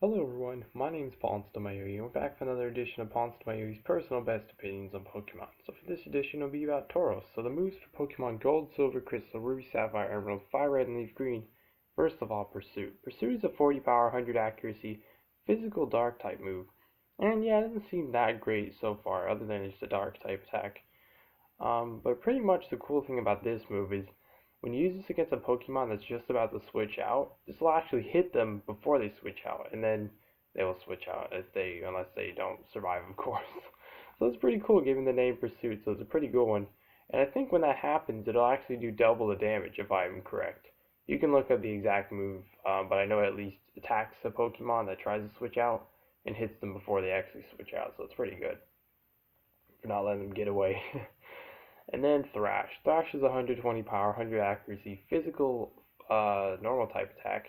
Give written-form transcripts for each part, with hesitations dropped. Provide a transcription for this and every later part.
Hello everyone, my name is PauLInstaMyooin's, and we're back for another edition of PauLInstaMyooin's personal best opinions on Pokemon. So for this edition, it'll be about Tauros. So the moves for Pokemon Gold, Silver, Crystal, Ruby, Sapphire, Emerald, Fire Red, and Leaf Green. First of all, Pursuit. Pursuit is a 40 power, 100 accuracy, physical dark type move. And yeah, it doesn't seem that great so far, other than it's a dark type attack. But pretty much the cool thing about this move is when you use this against a Pokemon that's just about to switch out, this will actually hit them before they switch out, and then they will switch out unless they don't survive, of course. So it's pretty cool given the name Pursuit, so it's a pretty good one. And I think when that happens, it'll actually do double the damage if I'm correct. You can look up the exact move, but I know it at least attacks a Pokemon that tries to switch out and hits them before they actually switch out, so it's pretty good for not letting them get away. And then Thrash. Thrash is 120 power, 100 accuracy, physical, normal type attack.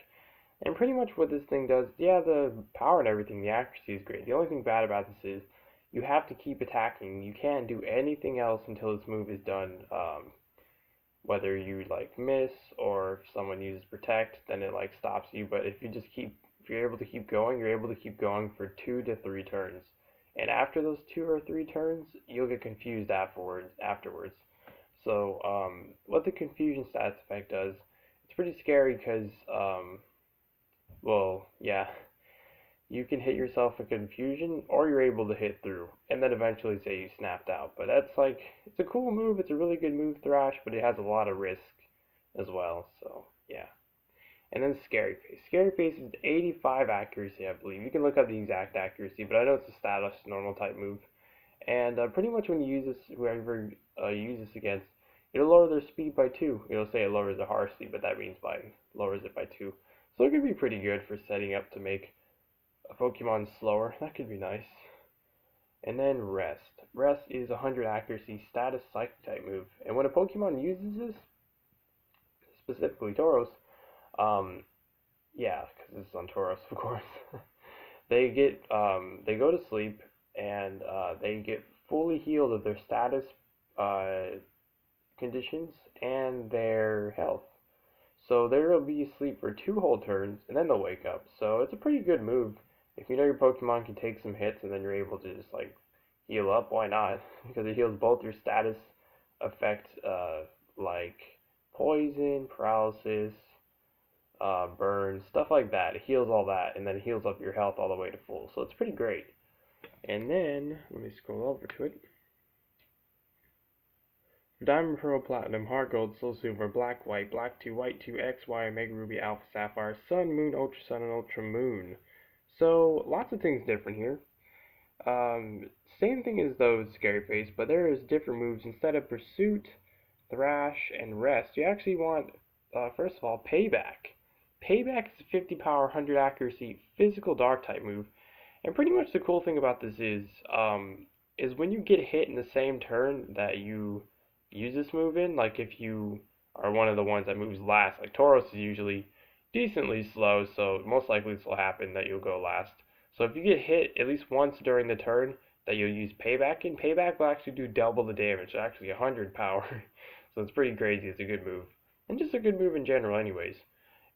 And pretty much what this thing does, yeah, the power and everything, the accuracy is great. The only thing bad about this is you have to keep attacking. You can't do anything else until this move is done. Whether you like miss or if someone uses Protect, then it like stops you. But if you're able to keep going, you're able to keep going for 2 to 3 turns. And after those 2 or 3 turns, you'll get confused afterwards. So, what the confusion stats effect does, it's pretty scary because, well, yeah, you can hit yourself in confusion, or you're able to hit through, and then eventually say you snapped out. But that's like, it's a cool move, it's a really good move, Thrash, but it has a lot of risk as well, so, yeah. And then Scary Face. Scary Face is 85 accuracy, I believe. You can look up the exact accuracy, but I know it's a status normal type move. And pretty much when you use this, whoever you use this against, it'll lower their speed by 2. It'll say it lowers their harshly, but that means lowers it by 2. So it could be pretty good for setting up to make a Pokemon slower. That could be nice. And then Rest. Rest is 100 accuracy status psychic type move. And when a Pokemon uses this, specifically Tauros, yeah, because this is on Tauros, of course, they go to sleep and they get fully healed of their status conditions and their health. So they'll be asleep for 2 whole turns and then they'll wake up. So it's a pretty good move. If you know your Pokemon can take some hits and then you're able to just like heal up, why not? Because it heals both your status effects, like poison, paralysis, burn, stuff like that. It heals all that, and then it heals up your health all the way to full. So it's pretty great. And then, let me scroll over to it. Diamond, Pearl, Platinum, Heart Gold, Soul Silver, Black, White 2, White 2, X, Y, Omega Ruby, Alpha, Sapphire, Sun, Moon, Ultra Sun, and Ultra Moon. So, lots of things different here. Same thing as those Scary Face, but there is different moves. Instead of Pursuit, Thrash, and Rest, you actually want, first of all, Payback. Payback is a 50 power, 100 accuracy, physical dark type move. And pretty much the cool thing about this is when you get hit in the same turn that you use this move in, like if you are one of the ones that moves last, like Tauros is usually decently slow, so most likely this will happen that you'll go last. So if you get hit at least once during the turn that you'll use Payback in, Payback will actually do double the damage, actually 100 power. So it's pretty crazy, it's a good move. And just a good move in general anyways.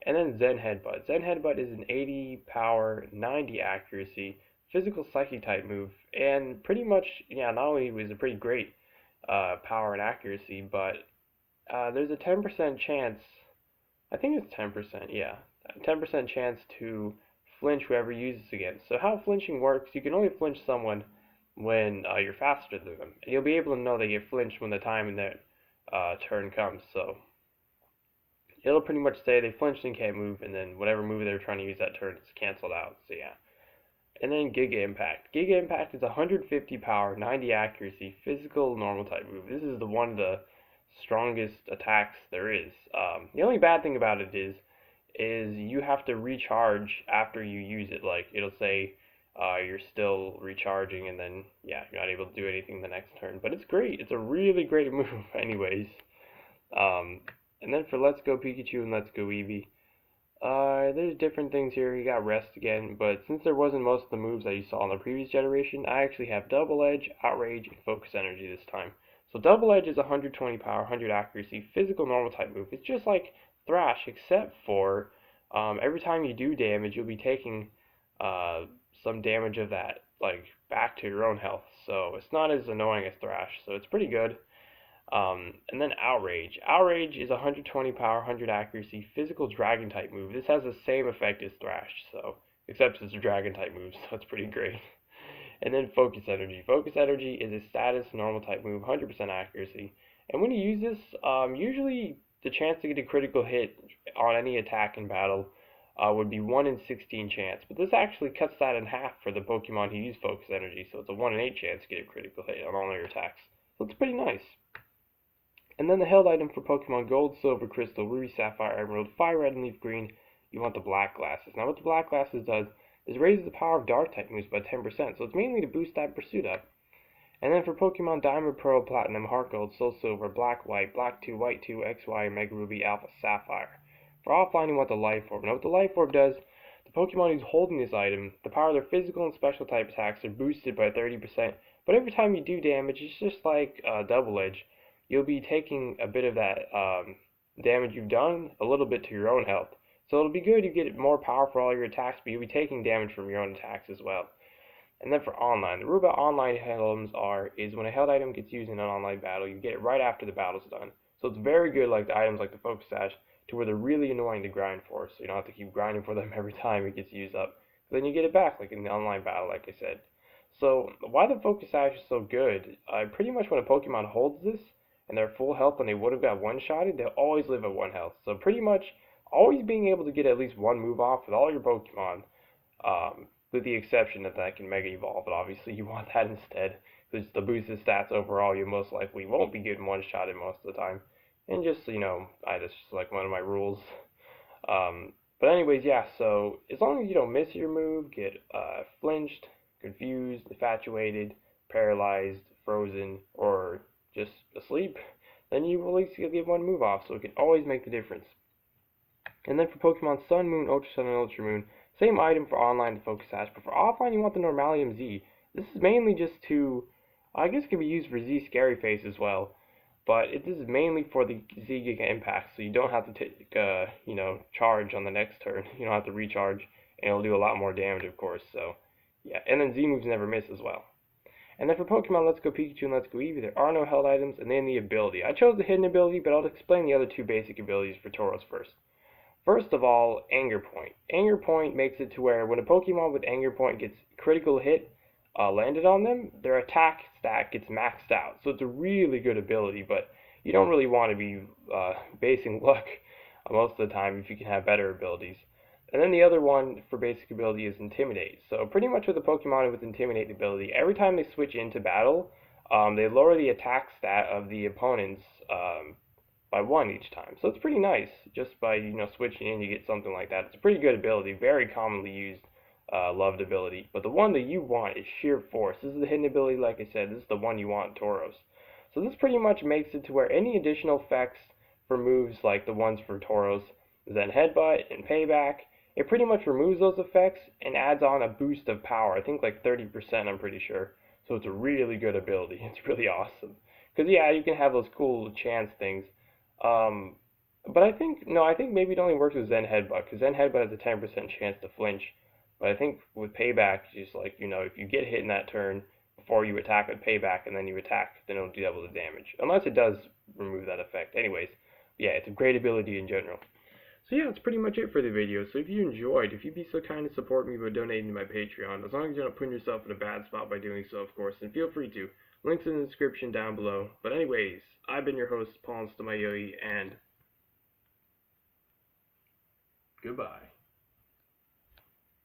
And then Zen Headbutt. Zen Headbutt is an 80 power, 90 accuracy, physical psychic type move. And pretty much, yeah, not only was it pretty great power and accuracy, but there's a 10% chance, I think it's 10%, yeah, 10% chance to flinch whoever uses against. So how flinching works, you can only flinch someone when you're faster than them. And you'll be able to know they get flinched when the time in their turn comes. So it'll pretty much say they flinched and can't move, and then whatever move they're trying to use that turn is canceled out. So yeah. And then Giga Impact. Giga Impact is 150 power, 90 accuracy, physical normal type move. This is one of the strongest attacks there is. The only bad thing about it is you have to recharge after you use it. Like it'll say you're still recharging, and then yeah, you're not able to do anything the next turn. But it's great. It's a really great move, anyways. And then for Let's Go Pikachu and Let's Go Eevee, there's different things here. You got Rest again, but since there wasn't most of the moves that you saw in the previous generation, I actually have Double Edge, Outrage, and Focus Energy this time. So Double Edge is 120 power, 100 accuracy, physical normal type move. It's just like Thrash, except for every time you do damage, you'll be taking some damage of that, like, back to your own health. So it's not as annoying as Thrash, so it's pretty good. And then Outrage. Outrage is 120 power, 100 accuracy, physical dragon type move. This has the same effect as Thrash, so except it's a dragon type move, so it's pretty great. And then Focus Energy. Focus Energy is a status normal type move, 100% accuracy. And when you use this, usually the chance to get a critical hit on any attack in battle would be 1 in 16 chance. But this actually cuts that in half for the Pokemon who use Focus Energy, so it's a 1 in 8 chance to get a critical hit on all your attacks. So it's pretty nice. And then the held item for Pokemon Gold, Silver, Crystal, Ruby, Sapphire, Emerald, Fire Red, and Leaf Green, you want the Black Glasses. Now what the Black Glasses does is raises the power of Dark type moves by 10%, so it's mainly to boost that Pursuit up. And then for Pokemon Diamond, Pearl, Platinum, Heart Gold, Soul Silver, Black, White, Black 2, White 2, XY, Mega Ruby, Alpha, Sapphire. For offline, you want the Life Orb. Now what the Life Orb does, the Pokemon who's holding this item, the power of their physical and special type attacks are boosted by 30%, but every time you do damage, it's just like Double Edge. You'll be taking a bit of that damage you've done, a little bit to your own health. So it'll be good, you get more power for all your attacks, but you'll be taking damage from your own attacks as well. And then for online, the rule about online held items is when a held item gets used in an online battle, you get it right after the battle's done. So it's very good, like the items like the Focus Sash, to where they're really annoying to grind for, so you don't have to keep grinding for them every time it gets used up. Then you get it back, like in the online battle, like I said. So why the Focus Sash is so good, pretty much when a Pokemon holds this, and they're full health and they would have got one-shotted, they'll always live at 1 health. So pretty much always being able to get at least one move off with all your Pokemon, with the exception that can Mega Evolve, but obviously you want that instead, because the boosted stats overall, you most likely won't be getting one-shotted most of the time. And just, I just like one of my rules. But anyways, yeah, so as long as you don't miss your move, get flinched, confused, infatuated, paralyzed, frozen, or just asleep, then you will at least get one move off, so it can always make the difference. And then for Pokemon Sun, Moon, Ultra Sun, and Ultra Moon, same item for online to Focus Sash, but for offline you want the Normalium Z. This is mainly just to, I guess it can be used for Z Scary Face as well, but this is mainly for the Z Giga Impact, so you don't have to take, charge on the next turn. You don't have to recharge, and it'll do a lot more damage, of course, so, yeah. And then Z moves never miss as well. And then for Pokemon Let's Go Pikachu and Let's Go Eevee, there are no held items, and then the ability. I chose the hidden ability, but I'll explain the other two basic abilities for Tauros first. First of all, Anger Point. Anger Point makes it to where when a Pokemon with Anger Point gets critical hit landed on them, their attack stat gets maxed out. So it's a really good ability, but you don't really want to be basing luck most of the time if you can have better abilities. And then the other one for basic ability is Intimidate. So pretty much with a Pokemon with Intimidate ability, every time they switch into battle, they lower the attack stat of the opponents by 1 each time. So it's pretty nice. Just by switching in, you get something like that. It's a pretty good ability, very commonly used, loved ability. But the one that you want is Sheer Force. This is the hidden ability, like I said. This is the one you want in Tauros. So this pretty much makes it to where any additional effects for moves like the ones for Tauros, Zen Headbutt and Payback, it pretty much removes those effects and adds on a boost of power. I think like 30%, I'm pretty sure. So it's a really good ability. It's really awesome. Because, yeah, you can have those cool chance things. But I think maybe it only works with Zen Headbutt, because Zen Headbutt has a 10% chance to flinch. But I think with Payback, it's just like, if you get hit in that turn before you attack with Payback and then you attack, then it'll do double the damage. Unless it does remove that effect. Anyways, yeah, it's a great ability in general. So yeah, that's pretty much it for the video. So if you enjoyed, if you'd be so kind to support me by donating to my Patreon, as long as you're not putting yourself in a bad spot by doing so, of course, then feel free to. Links in the description down below. But anyways, I've been your host, PauLInstaMyooin's, and goodbye.